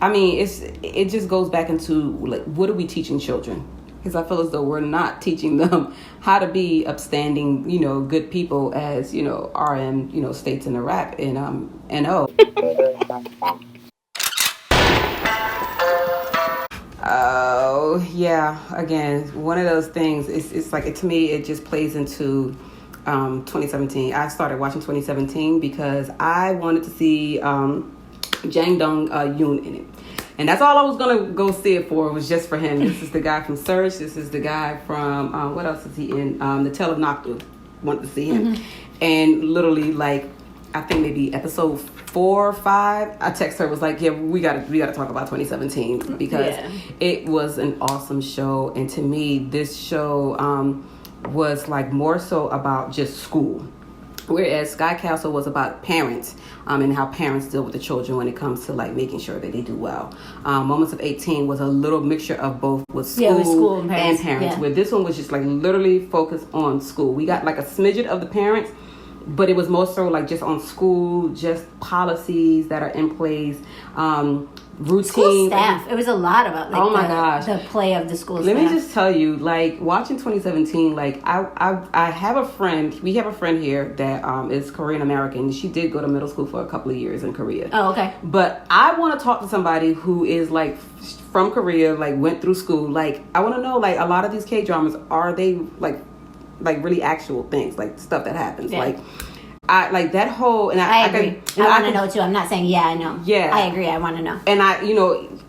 I mean, it just goes back into like, what are we teaching children? Because I feel as though we're not teaching them how to be upstanding, good people, as RM, states in the rap in NO. Oh yeah, again, one of those things. It's like, to me, it just plays into 2017. I started watching 2017 because I wanted to see Jang Dong Yoon in it. And that's all I was going to go see it for, was just for him. This is the guy from Surge. This is the guy from, what else is he in? The Tale of Noctu. Wanted to see him. Mm-hmm. And literally, like, I think maybe episode 4 or 5, I text her, was like, yeah, we got to talk about 2017. Because it was an awesome show. And to me, this show was, like, more so about just school. Whereas Sky Castle was about parents and how parents deal with the children when it comes to like making sure that they do well. Moments of 18 was a little mixture of both, with school and parents. Yeah. Where this one was just like literally focused on school. We got like a smidget of the parents, but it was more so like just on school, just policies that are in place, routine. School staff. It was a lot about like, oh my gosh, the play of the school staff. Let me just tell you, like, watching 2017, like, I have a friend. We have a friend here that is Korean American. She did go to middle school for a couple of years in Korea. Oh, okay. But I want to talk to somebody who is like from Korea, like went through school. Like, I want to know, like, a lot of these K-dramas, are they like really actual things, like stuff that happens, like. I like that whole, and I agree. I want to know too. I'm not saying I know. Yeah, I agree. I want to know. And I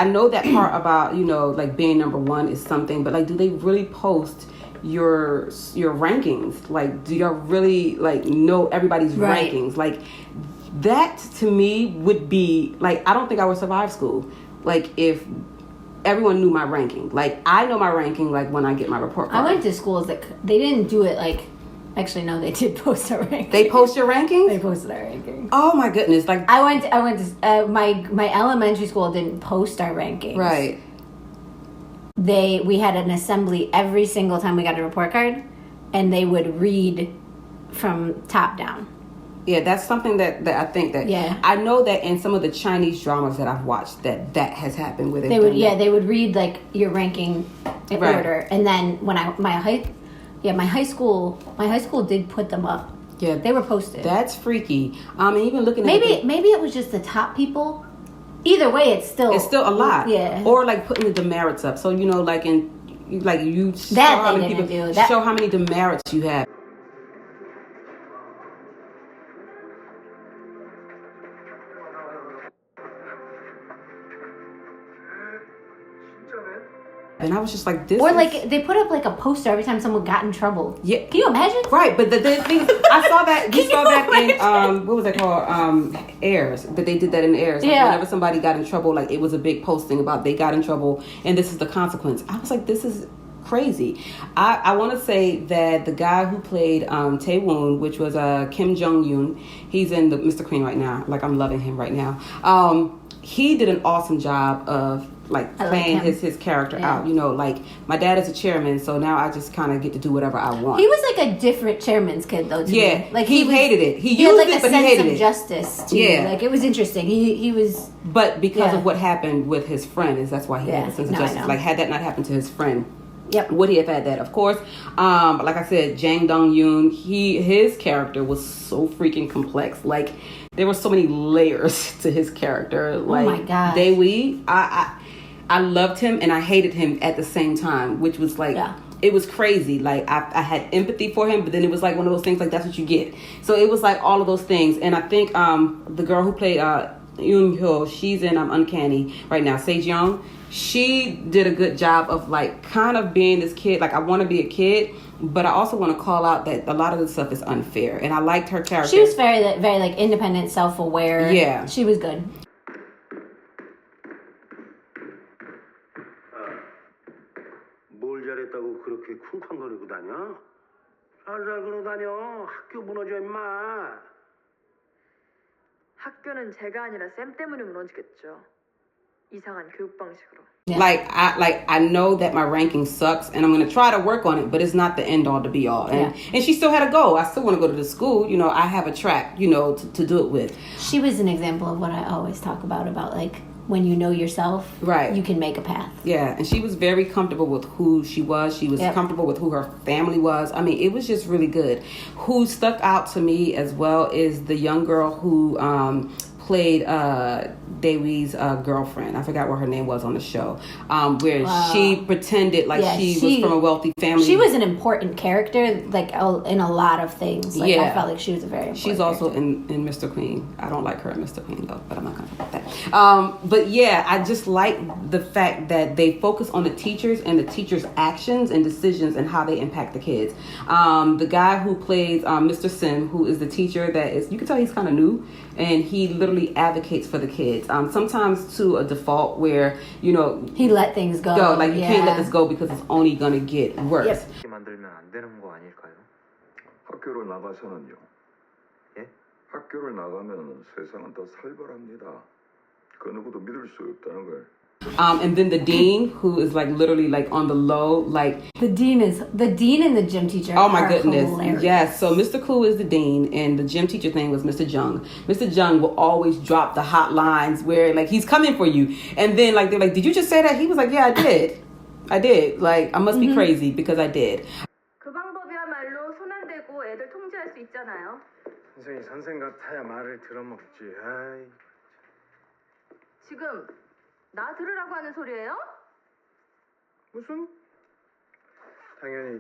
know that part about like being number one is something, but like, do they really post your rankings? Like, do y'all really like know everybody's rankings? Like, that to me would be like, I don't think I would survive school. Like, if everyone knew my ranking. Like, I know my ranking. Like, when I get my report card. I went to schools that they didn't do it like. Actually, no, they did post our rankings. They post your rankings? They posted our rankings. Oh my goodness! Like, I went to my elementary school didn't post our rankings. Right. We had an assembly every single time we got a report card, and they would read from top down. Yeah, that's something that I think that. Yeah. I know that in some of the Chinese dramas that I've watched, that has happened with it. They would read like your ranking in order, and then when my high school did put them up. Yeah, they were posted. That's freaky. Even looking at maybe it was just the top people. Either way, it's still a lot. Yeah. Or like putting the demerits up. So like you show how many demerits you have. And I was just like, this. Or like they put up like a poster every time someone got in trouble. Yeah, can you imagine? Right, but the thing, I saw that. We saw that in what was it called? Airs. But they did that in Airs. Like, whenever somebody got in trouble, like it was a big posting about they got in trouble and this is the consequence. I was like, this is crazy. I want to say that the guy who played Tae-woon, which was Kim Jong-un, he's in the Mr. Queen right now. Like, I'm loving him right now. He did an awesome job of like playing his character out. Like, my dad is a chairman, so now I just kind of get to do whatever I want. He was like a different chairman's kid, though. To me. Like he hated it. He used had like it, a but sense he hated of it. Justice. Too. Like, it was interesting. He was. But because of what happened with his friend, that's why he had a sense of justice. Like, had that not happened to his friend, would he have had that? Of course. Like I said, Jang Dong Yoon, his character was so freaking complex. Like, there were so many layers to his character. Like, oh my God. Dae-wee, I loved him and I hated him at the same time, which was like, it was crazy. Like, I had empathy for him, but then it was like one of those things, like, that's what you get. So it was like all of those things. And I think the girl who played Yoon Hyo, she's in Uncanny right now, Sejong. She did a good job of like kind of being this kid. Like, I want to be a kid, but I also want to call out that a lot of this stuff is unfair. And I liked her character. She was very like independent, self-aware. Yeah. She was good. 뭘 잘했다고 그렇게 쿵쾅거리고 다녀? 살살 걸어다녀. 학교 무너져 임마. 학교는 제가 아니라 쌤 때문에 무너지겠죠. 이상한 교육 방식으로. Like I know that my ranking sucks and I'm going to try to work on it, but it's not the end all to be all. And she still had a goal. I still want to go to the school. I have a track, to do it with. She was an example of what I always talk about like when you know yourself, Right. you can make a path. Yeah, and she was very comfortable with who she was. She was Yep. comfortable with who her family was. I mean, it was just really good. Who stuck out to me as well is the young girl who played Dewi's girlfriend. I forgot what her name was on the show. Where she pretended like Yeah, she was from a wealthy family. She was an important character, like in a lot of things. Like, Yeah. I felt like she was a very important She's also character. in Mr. Queen. I don't like her in Mr. Queen though, but I'm not gonna talk about that. But yeah, I just like the fact that they focus on the teachers and the teachers' actions and decisions and how they impact the kids. The guy who plays Mr. Sim, who is the teacher that is, you can tell he's kind of new, and he literally advocates for the kids. Sometimes to a default where, you know, He let things go. like you can't let this go because it's only gonna get worse. Yep. 만들면 안 되는 거 아닐까요? 학교를 나가서는요. 예? 학교를 나가면 세상은 더 살벌합니다. 그 누구도 믿을 수 없다는 걸. And then the dean, who is like literally like on the low, like The dean and the gym teacher. oh my are goodness, hilarious. yes. So Mr. Clue is the dean, and the gym teacher thing was Mr. Jung. Mr. Jung will always drop the hot lines where like he's coming for you, and then like they're like, "Did you just say that?" He was like, "Yeah, I did. Like I must be crazy because I did." 그 방법이야말로 손 안 대고 애들 통제할 수 있잖아요. 선생이 선생 같아야 말을 들어먹지. 아이. 지금 나 들으라고 하는 소리예요? 무슨? 당연히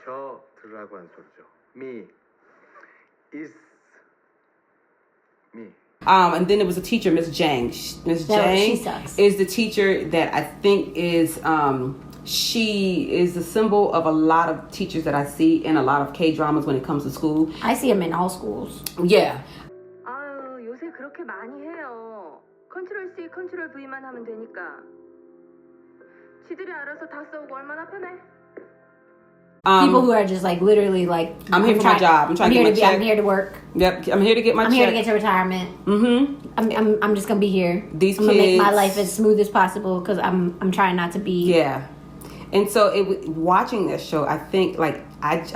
저 들으라고 한 소리죠. Me is me. And then there was a teacher, Miss Jang. Miss No, she Jang sucks. is the teacher that I think is she is the symbol of a lot of teachers that I see in a lot of K-dramas when it comes to school. I see him in all schools. Yeah. 아유, 요새 그렇게 많이 해요. 컨트롤 C, 컨트롤 V만 하면 되니까. 지들이 알아서 다 써오고 얼마나 편해. People who are just like literally like I'm here for my job. I'm trying to get my check. I'm here to work. Yep, I'm here to get my I'm check. here to get to retirement. Mm-hmm. I'm just gonna be here. These I'm gonna make my kids- life as smooth as possible because I'm trying not to be. Yeah. And so watching this show, I think like I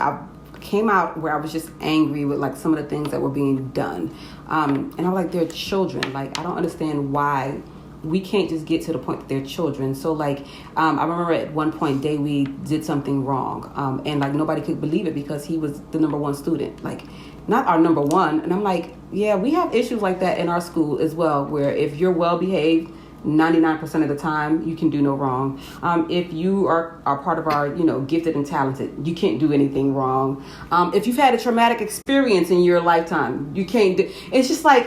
came out where I was just angry with like some of the things that were being done. And I'm like, they're children. Like, I don't understand why we can't just get to the point that they're children. So like, I remember at one point Dewi did something wrong. And like nobody could believe it because he was the number one student. Like, not our number one. And I'm like, yeah, we have issues like that in our school as well, where if you're well behaved, 99% of the time you can do no wrong. If you are part of our, you know, gifted and talented, you can't do anything wrong. If you've had a traumatic experience in your lifetime, you can't do. It's just like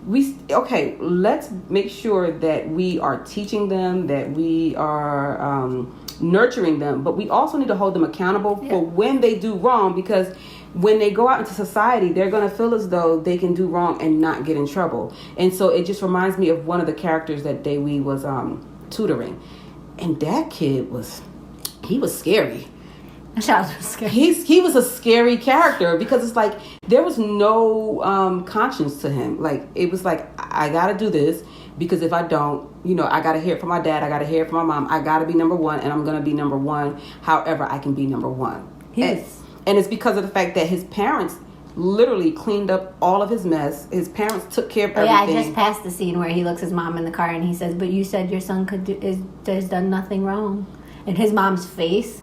let's make sure that we are teaching them, that we are nurturing them, but we also need to hold them accountable for when they do wrong, because when they go out into society, they're going to feel as though they can do wrong and not get in trouble. And so it just reminds me of one of the characters that Dewi was tutoring. And that kid was scary. That child was scary. He was a scary character because it's like there was no conscience to him. Like it was like, I got to do this because if I don't, you know, I got to hear it from my dad. I got to hear it from my mom. I got to be number one, and I'm going to be number one however I can be number one. And it's because of the fact that his parents literally cleaned up all of his mess. His parents took care of everything. Yeah, I just passed the scene where he looks his mom in the car and he says, "But you said your son has done nothing wrong." And his mom's face.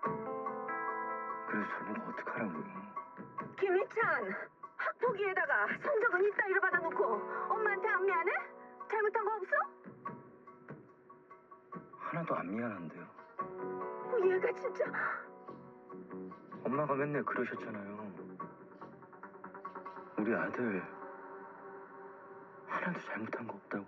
그래서 저보고 어떡하라고요? 김희찬, 학폭위에다가 성적은 이따위로 받아놓고 엄마한테 안 미안해? 잘못한 거 없어? 하나도 안 미안한데요. 얘가 진짜... 엄마가 맨날 그러셨잖아요. 우리 아들 하나도 잘못한 거 없다고.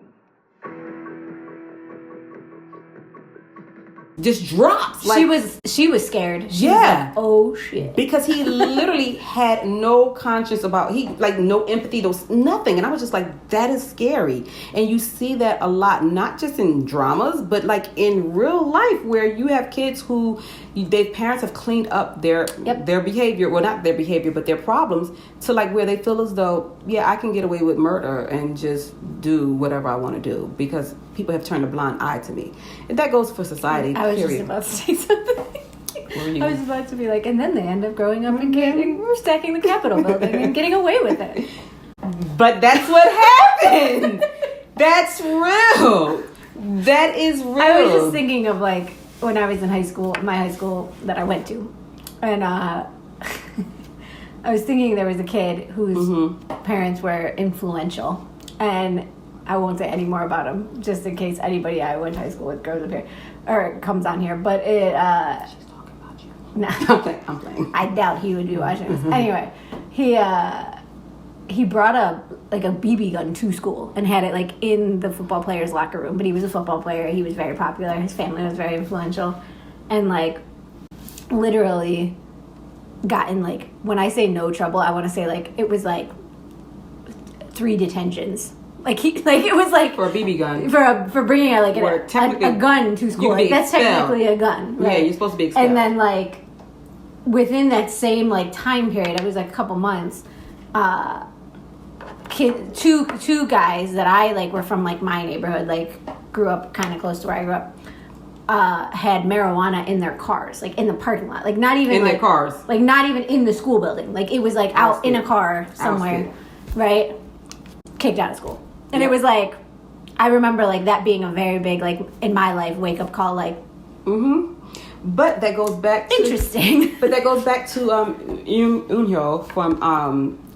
Just drops. Like, she was scared. She was Yeah. like, oh shit. because he literally had no conscience about no empathy, nothing. And I was just like, that is scary. And you see that a lot, not just in dramas, but like in real life, where you have kids who their parents have cleaned up their behavior, well, not their behavior, but their problems, to like where they feel as though, yeah, I can get away with murder and just do whatever I want to do because people have turned a blind eye to me. And that goes for society. I was period. just about to say something. Were you- I was about to be like, and then they end up growing up and stacking the Capitol building and getting away with it. But that's what happened. That's real. That is rude. I was just thinking of like when I was in high school, my high school that I went to, and I was thinking there was a kid whose parents were influential, and I won't say any more about him, just in case anybody I went to high school with goes up here or comes on here. But it, She's talking about you. no, I'm playing. I doubt he would be watching this. Anyway, he brought a BB gun to school and had it like in the football players' locker room. But he was a football player. He was very popular. His family was very influential, and like literally got in like, when I say no trouble, I want to say like it was like 3 detentions. Like it was like For a BB gun. for bringing out like Where technically a gun to school. you can be Like, that's expelled. technically a gun, Yeah, right? you're supposed to be expelled. And then like within that same like time period, it was like a couple months. Two guys that I like were from like my neighborhood, like grew up kind of close to where I grew up. Had marijuana in their cars, like in the parking lot, like not even In like, their cars. like not even in the school building, like it was like out in a car somewhere, right? Kicked out of school, and Yep. it was like, I remember like that being a very big like in my life wake up call, like But that goes back to interesting. But that goes back to Eunhyo from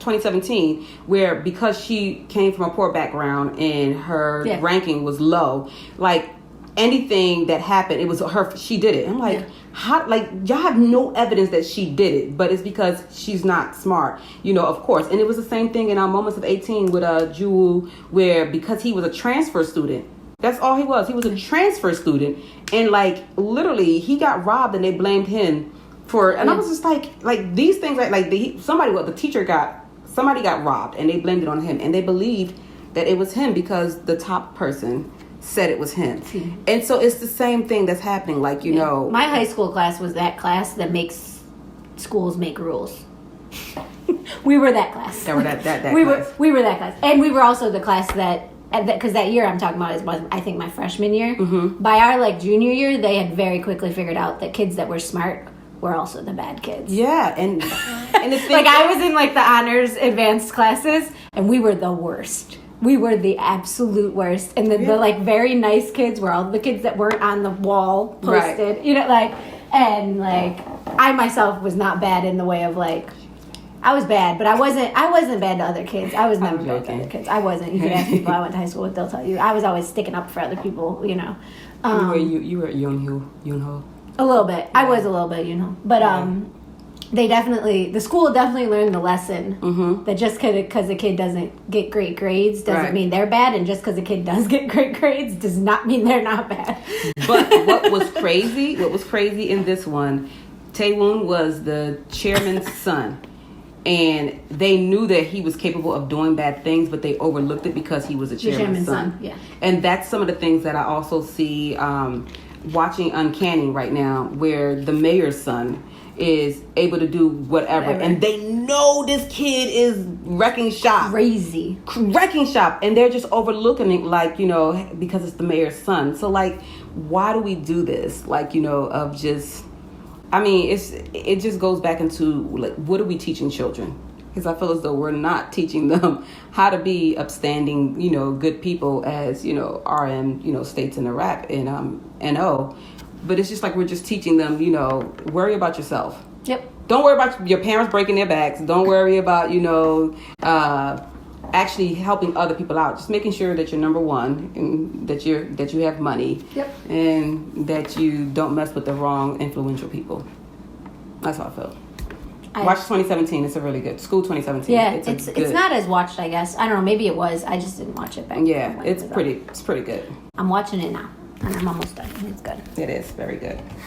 2017, where because she came from a poor background and her Yeah. ranking was low, like anything that happened, it was her. She did it. I'm like, Yeah. how? Like y'all have no evidence that she did it, but it's because she's not smart, of course. And it was the same thing in our Moments of 18 with Jewel, where because he was a transfer student. That's all he was. He was a transfer student, and like literally, he got robbed, and they blamed him for. And I was just like these things, somebody got robbed, and they blamed it on him, and they believed that it was him because the top person said it was him. And so it's the same thing that's happening. Like My high school class was that class that makes schools make rules. We were that class. That were that we class. were that class, and we were also the class that. Because that year I'm talking about was I think my freshman year. Mm-hmm. By our like junior year, they had very quickly figured out that kids that were smart were also the bad kids. Yeah, and the thing Like I was in like the honors advanced classes, and we were the worst. We were the absolute worst, and the like very nice kids were all the kids that weren't on the wall posted. Right. And I myself was not bad in the way of like. I was bad, but I wasn't bad to other kids. I was never bad to other kids. I wasn't. You could ask people I went to high school with; they'll tell you. I was always sticking up for other people. You you were Yoonho. a little bit. I was a little bit, but the school definitely learned the lesson that just because a kid doesn't get great grades doesn't mean they're bad, and just because a kid does get great grades does not mean they're not bad. But what was crazy in this one, Taewon was the chairman's son. And they knew that he was capable of doing bad things, but they overlooked it because he was a chairman's son. Yeah. And that's some of the things that I also see watching Uncanny right now, where the mayor's son is able to do whatever. And they know this kid is wrecking shop. Crazy. Wrecking shop. And they're just overlooking it like, because it's the mayor's son. So, like, why do we do this? Like, of just... I mean, it just goes back into like, what are we teaching children? Because I feel as though we're not teaching them how to be upstanding, good people, as RM, states in the rap and NO. But it's just like we're just teaching them, worry about yourself. Yep. Don't worry about your parents breaking their backs. Don't worry about actually helping other people out. Just making sure that you're number one and that you have money. Yep. And that you don't mess with the wrong influential people. That's how I feel. Watch 2017. It's a really good school. 2017. Yeah, it's it's not as watched, I guess. I don't know. Maybe it was. I just didn't watch it back. Yeah, it's pretty good. I'm watching it now, and I'm almost done. It's good. It is very good.